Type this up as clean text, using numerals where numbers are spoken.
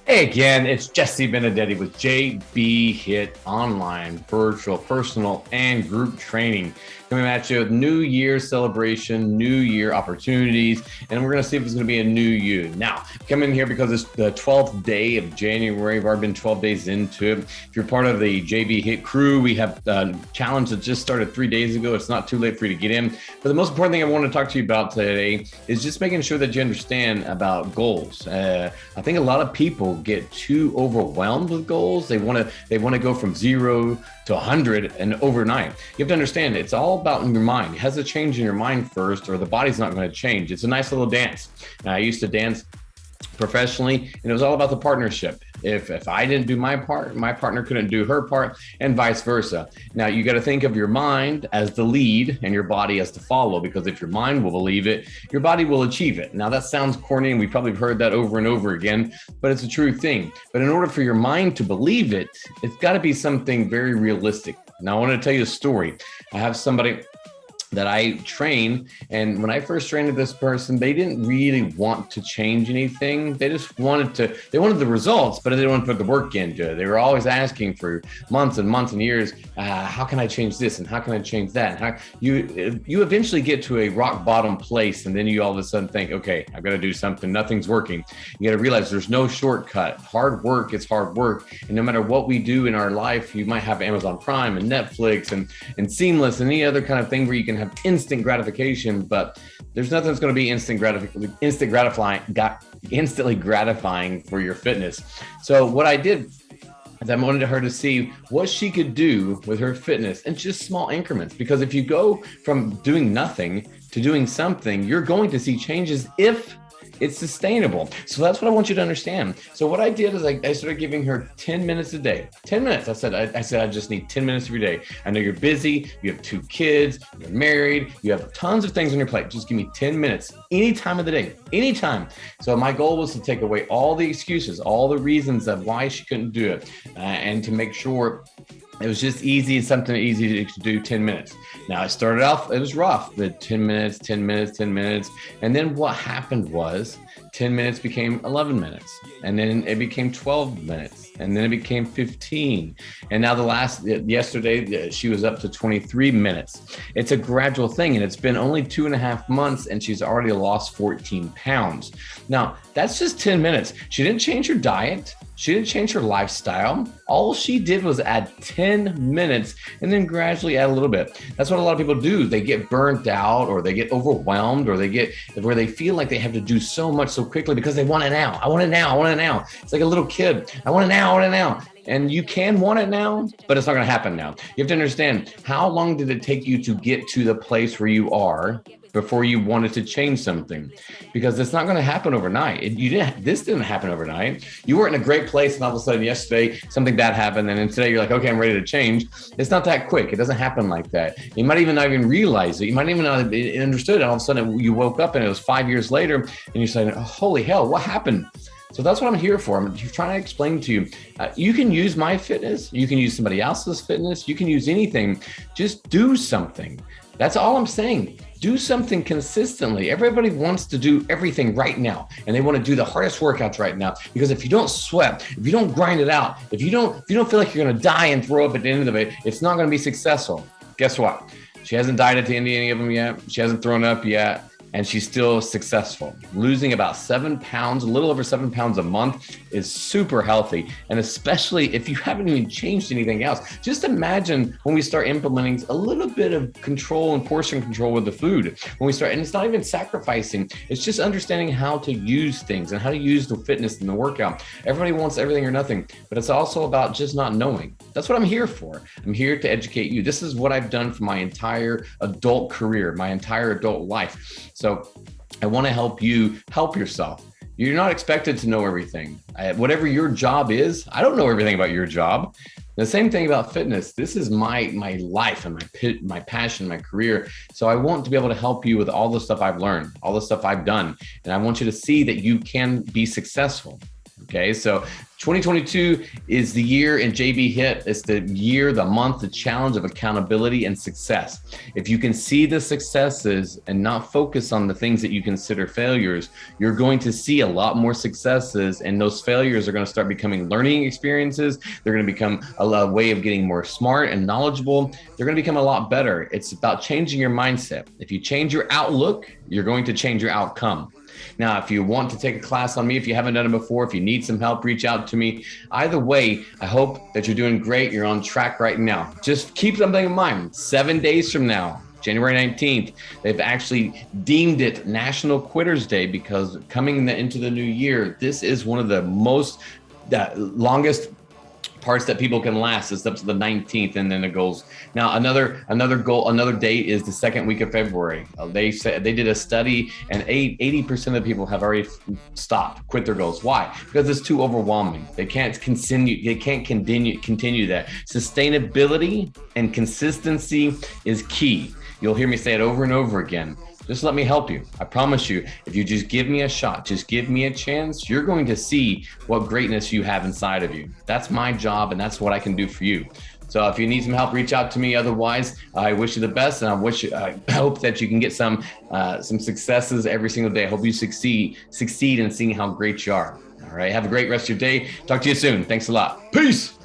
Hey again, it's Jesse Benedetti with JB Hit Online, virtual, personal, and group training. Coming at you with New Year celebration, New Year opportunities, and we're going to see if it's going to be a new you. Now, come in here because it's the 12th day of January. We've already been 12 days into it. If you're part of the JB Hit crew, we have a challenge that just started 3 days ago. It's not too late for you to get in. But the most important thing I want to talk to you about today is just making sure that you understand about goals. I think a lot of people get too overwhelmed with goals. They want to go from 0 to 100 and overnight. You have to understand it's all about in your mind. It has to change in your mind first, or the body's not going to change. It's a nice little dance. Now, I used to dance professionally, and it was all about the partnership. If I didn't do my part, my partner couldn't do her part, and vice versa. Now, you got to think of your mind as the lead and your body as the follow, because if your mind will believe it, your body will achieve it. Now, that sounds corny, and we've probably heard that over and over again, but it's a true thing. But in order for your mind to believe it, it's got to be something very realistic. Now, I want to tell you a story. I have somebody that I train, and when I first trained with this person, they didn't really want to change anything. They just wanted the results, but they didn't want to put the work into it. They were always asking for months and months and years, how can I change this, and how can I change that? And how you eventually get to a rock bottom place, and then you all of a sudden think, okay, I've got to do something. Nothing's working. You got to realize there's no shortcut. Hard work is hard work, and no matter what we do in our life, you might have Amazon Prime and Netflix and Seamless and any other kind of thing where you can have instant gratification, but there's nothing that's going to be instantly gratifying for your fitness. So what I did is I wanted her to see what she could do with her fitness in just small increments, because if you go from doing nothing to doing something, you're going to see changes if it's sustainable. So that's what I want you to understand. So what I did is I started giving her 10 minutes a day. 10 minutes. I said, I just need 10 minutes of your day. I know you're busy. You have 2 kids. You're married. You have tons of things on your plate. Just give me 10 minutes any time of the day, anytime. So my goal was to take away all the excuses, all the reasons of why she couldn't do it, and to make sure it was just something easy to do. 10 minutes. Now, I started off, it was rough, the 10 minutes, 10 minutes, 10 minutes. And then what happened was 10 minutes became 11 minutes. And then it became 12 minutes. And then it became 15. And now yesterday, she was up to 23 minutes. It's a gradual thing. And it's been only 2.5 months, and she's already lost 14 pounds. Now, that's just 10 minutes. She didn't change her diet. She didn't change her lifestyle. All she did was add 10 minutes and then gradually add a little bit. That's what a lot of people do. They get burnt out, or they get overwhelmed, or they get where they feel like they have to do so much so quickly because they want it now. I want it now. I want it now. It's like a little kid. I want it now. I want it now. And you can want it now, but it's not going to happen now. You have to understand, how long did it take you to get to the place where you are before you wanted to change something? Because it's not going to happen overnight. This didn't happen overnight. You were in a great place, and all of a sudden yesterday something bad happened, and then today you're like, okay, I'm ready to change. It's not that quick. It doesn't happen like that. You might even not even realize it. You might even not have understood it. All of a sudden you woke up and it was 5 years later, and you're saying, oh, holy hell, what happened? So that's what I'm here for. I'm trying to explain to you. You can use my fitness. You can use somebody else's fitness. You can use anything. Just do something. That's all I'm saying. Do something consistently. Everybody wants to do everything right now, and they want to do the hardest workouts right now. Because if you don't sweat, if you don't grind it out, if you don't feel like you're going to die and throw up at the end of it, it's not going to be successful. Guess what? She hasn't died at the end of any of them yet. She hasn't thrown up yet. And she's still successful. Losing about 7 pounds, a little over 7 pounds a month, is super healthy. And especially if you haven't even changed anything else. Just imagine when we start implementing a little bit of control and portion control with the food. When we start, and it's not even sacrificing, it's just understanding how to use things and how to use the fitness and the workout. Everybody wants everything or nothing, but it's also about just not knowing. That's what I'm here for. I'm here to educate you. This is what I've done for my entire adult career, my entire adult life. So I want to help you help yourself. You're not expected to know everything. Whatever your job is, I don't know everything about your job. The same thing about fitness. This is my life and my passion, my career. So I want to be able to help you with all the stuff I've learned, all the stuff I've done. And I want you to see that you can be successful. Okay, so 2022 is the year in JB Hit. It's the year, the month, the challenge of accountability and success. If you can see the successes and not focus on the things that you consider failures, you're going to see a lot more successes, and those failures are going to start becoming learning experiences. They're going to become a way of getting more smart and knowledgeable. They're going to become a lot better. It's about changing your mindset. If you change your outlook, you're going to change your outcome. Now, if you want to take a class on me, if you haven't done it before, if you need some help, reach out to me. Either way, I hope that you're doing great. You're on track right now. Just keep something in mind. 7 days from now, January 19th, they've actually deemed it National Quitters Day, because coming into the new year, this is one of the most longest parts that people can last. It's up to the 19th, and then it goes. Now, another date is the second week of February. They said they did a study, and 80% of people have already quit their goals. Why? Because it's too overwhelming. They can't continue that. Sustainability and consistency is key. You'll hear me say it over and over again. Just let me help you. I promise you, if you just give me a shot, just give me a chance, you're going to see what greatness you have inside of you. That's my job, and that's what I can do for you. So if you need some help, reach out to me. Otherwise, I wish you the best, and I hope that you can get some successes every single day. I hope you succeed in seeing how great you are. All right. Have a great rest of your day. Talk to you soon. Thanks a lot. Peace.